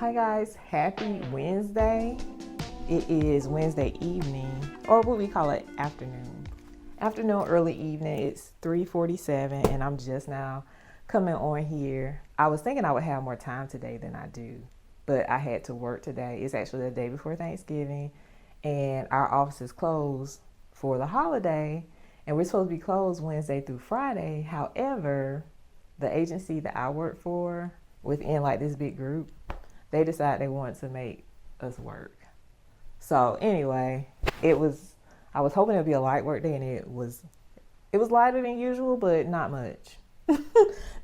Hi guys, happy Wednesday. It is Wednesday evening, or what we call it, afternoon. Afternoon, early evening. It's 3:47 and I'm just now coming on here. I was thinking I would have more time today than I do, but I had to work today. It's actually the day before Thanksgiving and our office is closed for the holiday, and we're supposed to be closed Wednesday through Friday. However, the agency that I work for within like this big group, they decided they wanted to make us work. So anyway, I was hoping it'd be a light work day, and it was lighter than usual, but not much.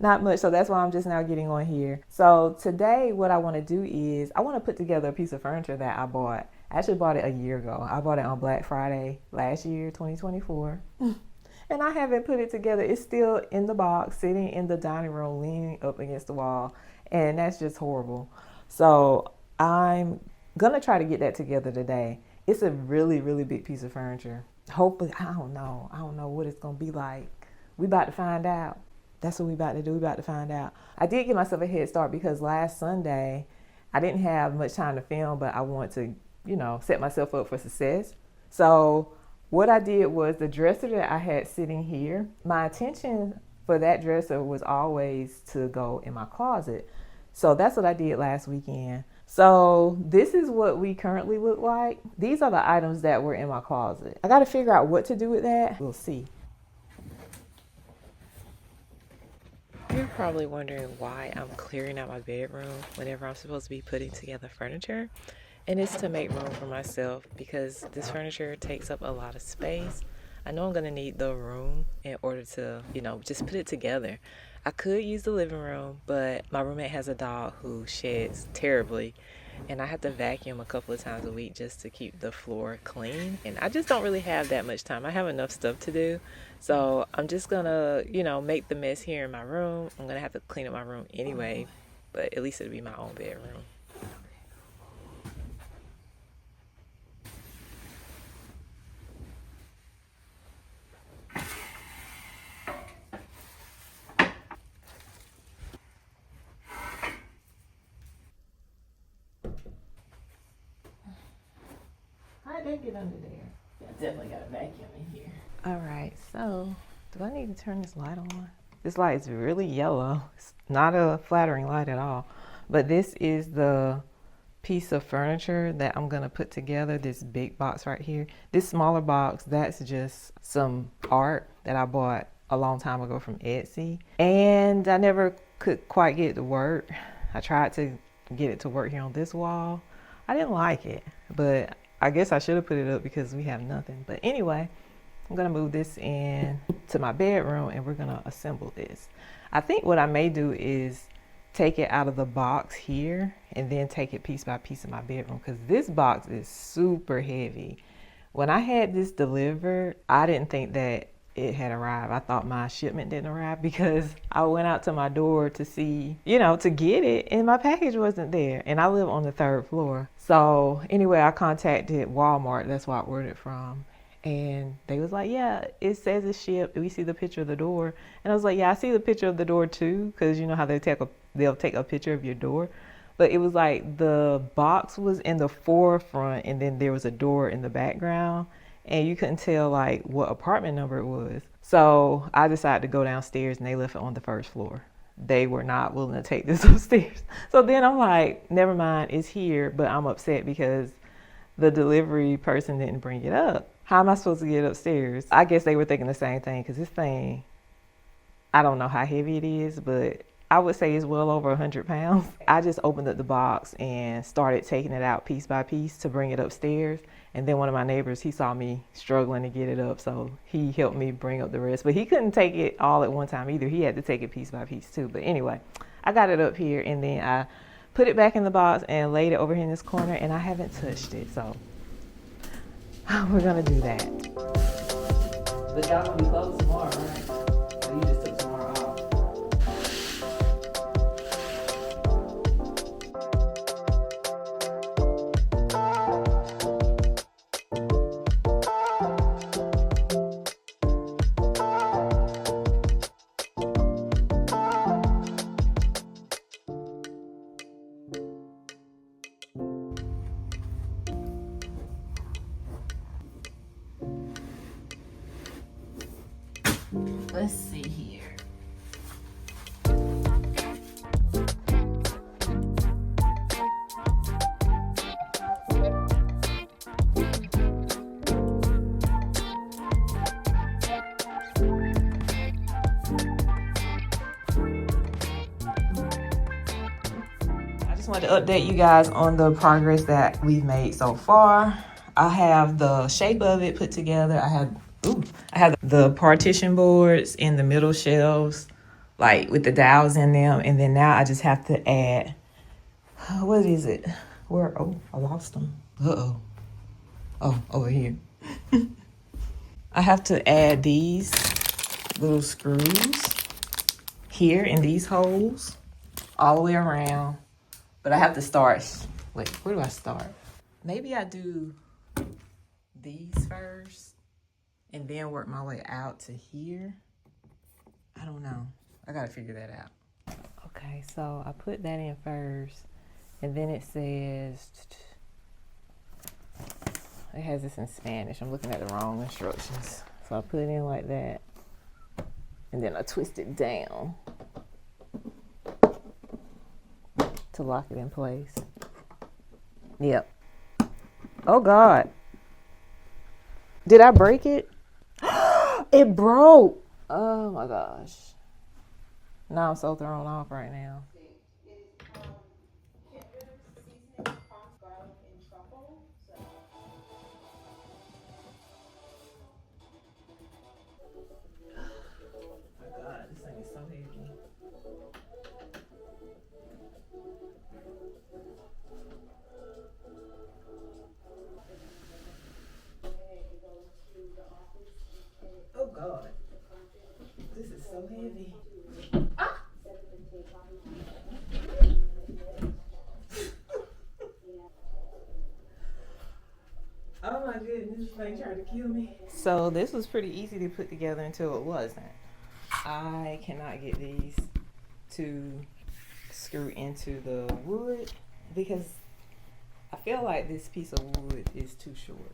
Not much. So that's why I'm just now getting on here. So today what I want to do is I want to put together a piece of furniture that I bought. I actually bought it a year ago. I bought it on Black Friday last year, 2024. And I haven't put it together. It's still in the box, sitting in the dining room, leaning up against the wall. And that's just horrible. So I'm going to try to get that together today. It's a really, really big piece of furniture. Hopefully, I don't know what it's going to be like. We about to find out. That's what we about to do. We about to find out. I did give myself a head start because last Sunday, I didn't have much time to film, but I wanted to, set myself up for success. So what I did was the dresser that I had sitting here, my intention for that dresser was always to go in my closet. So that's what I did last weekend. So this is what we currently look like. These are the items that were in my closet. I got to figure out what to do with that. We'll see. You're probably wondering why I'm clearing out my bedroom whenever I'm supposed to be putting together furniture. And it's to make room for myself because this furniture takes up a lot of space. I know I'm going to need the room in order to, just put it together. I could use the living room, but my roommate has a dog who sheds terribly, and I have to vacuum a couple of times a week just to keep the floor clean. And I just don't really have that much time. I have enough stuff to do. So I'm just going to, make the mess here in my room. I'm going to have to clean up my room anyway, but at least it'll be my own bedroom. I did get under there. I definitely got a vacuum in here. All right, so do I need to turn this light on? This light is really yellow. It's not a flattering light at all. But this is the piece of furniture that I'm gonna put together, this big box right here. This smaller box, that's just some art that I bought a long time ago from Etsy. And I never could quite get it to work. I tried to get it to work here on this wall. I didn't like it, but I guess I should have put it up because we have nothing. But anyway, I'm gonna move this in to my bedroom and we're gonna assemble this. I think what I may do is take it out of the box here and then take it piece by piece in my bedroom, because this box is super heavy. When I had this delivered, I didn't think that it had arrived. I thought my shipment didn't arrive because I went out to my door to see, to get it, and my package wasn't there. And I live on the 3rd floor. So anyway, I contacted Walmart. That's where I ordered it from. And they was like, yeah, it says it's shipped. We see the picture of the door. And I was like, yeah, I see the picture of the door too, because you know how they'll take a picture of your door. But it was like the box was in the forefront and then there was a door in the background. And you couldn't tell like what apartment number it was. So I decided to go downstairs and they left it on the 1st floor. They were not willing to take this upstairs. So then I'm like, never mind, it's here, but I'm upset because the delivery person didn't bring it up. How am I supposed to get upstairs? I guess they were thinking the same thing, because this thing, I don't know how heavy it is, but I would say it's well over 100 pounds. I just opened up the box and started taking it out piece by piece to bring it upstairs. And then one of my neighbors, he saw me struggling to get it up, so he helped me bring up the rest. But he couldn't take it all at one time either. He had to take it piece by piece too. But anyway, I got it up here and then I put it back in the box and laid it over here in this corner, and I haven't touched it. So we're gonna do that. But y'all gonna be closed tomorrow, right? Or you just took tomorrow off? let's see here. Wanted to update you guys on the progress that we've made so far. I have the shape of it put together. I have the partition boards in the middle shelves, like with the dowels in them, and then now I just have to add, what is it? Where? Oh, I lost them. Oh, over here. I have to add these little screws here in these holes all the way around. But I have to start, wait, where do I start? Maybe I do these first and then work my way out to here. I don't know. I gotta figure that out. Okay, so I put that in first, and then it says, it has this in Spanish. I'm looking at the wrong instructions. So I put it in like that, and then I twist it down to lock it in place. Yep. Oh God. Did I break it? It broke. Oh my gosh. Now I'm so thrown off right now. Oh God, this thing is so heavy. Oh God, this is so heavy. Ah! Oh my goodness, this thing trying to kill me. So this was pretty easy to put together until it wasn't. I cannot get these to screw into the wood because I feel like this piece of wood is too short.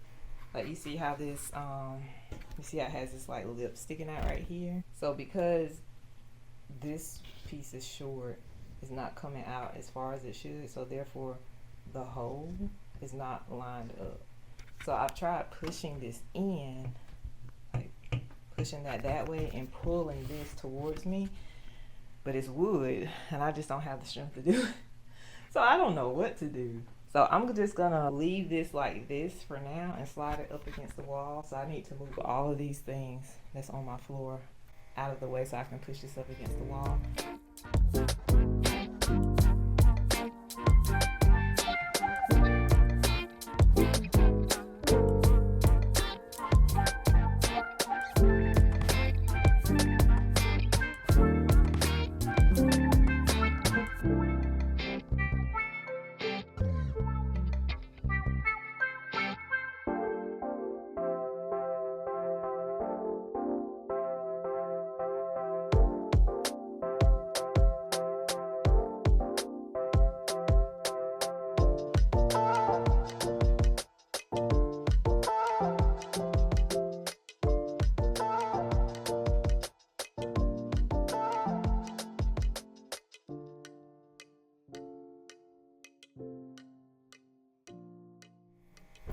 Like you see how this, you see how it has this like lip sticking out right here? So because this piece is short, it's not coming out as far as it should, so therefore the hole is not lined up. So I've tried pushing this in, like pushing that way and pulling this towards me, but it's wood and I just don't have the strength to do it. So I don't know what to do. So I'm just gonna leave this like this for now and slide it up against the wall. So I need to move all of these things that's on my floor out of the way so I can push this up against the wall.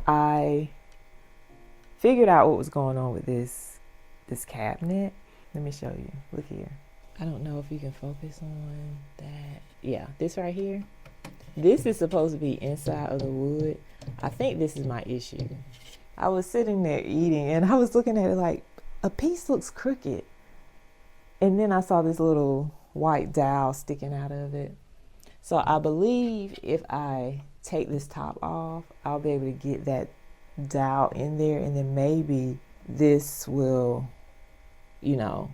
I figured out what was going on with this cabinet. Let me show you. Look here. I don't know if you can focus on that. Yeah, this right here. This is supposed to be inside of the wood. I think this is my issue. I was sitting there eating and I was looking at it like a piece looks crooked. And then I saw this little white dowel sticking out of it. So I believe if I take this top off, I'll be able to get that dowel in there, and then maybe this will, you know,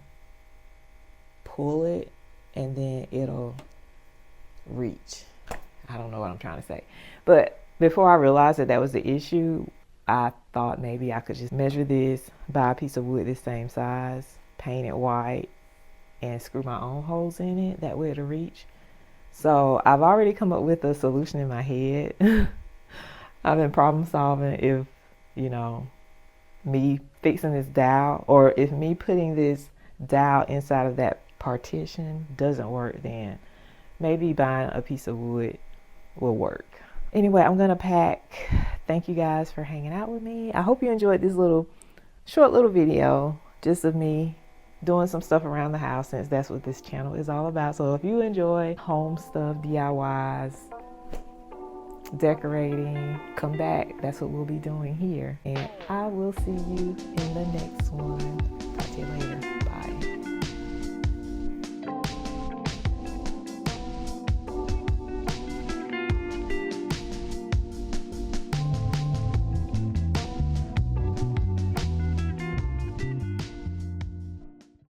pull it and then it'll reach. I don't know what I'm trying to say. But before I realized that that was the issue, I thought maybe I could just measure this, buy a piece of wood this same size, paint it white, and screw my own holes in it. That way it'll reach. So I've already come up with a solution in my head. I've been problem solving if, you know, me fixing this dowel, or if me putting this dowel inside of that partition doesn't work, then maybe buying a piece of wood will work. Anyway, I'm gonna pack. Thank you guys for hanging out with me. I hope you enjoyed this short little video just of me doing some stuff around the house, since that's what this channel is all about. So if you enjoy home stuff, DIYs, decorating, come back. That's what we'll be doing here. And I will see you in the next one. Talk to you later. Bye.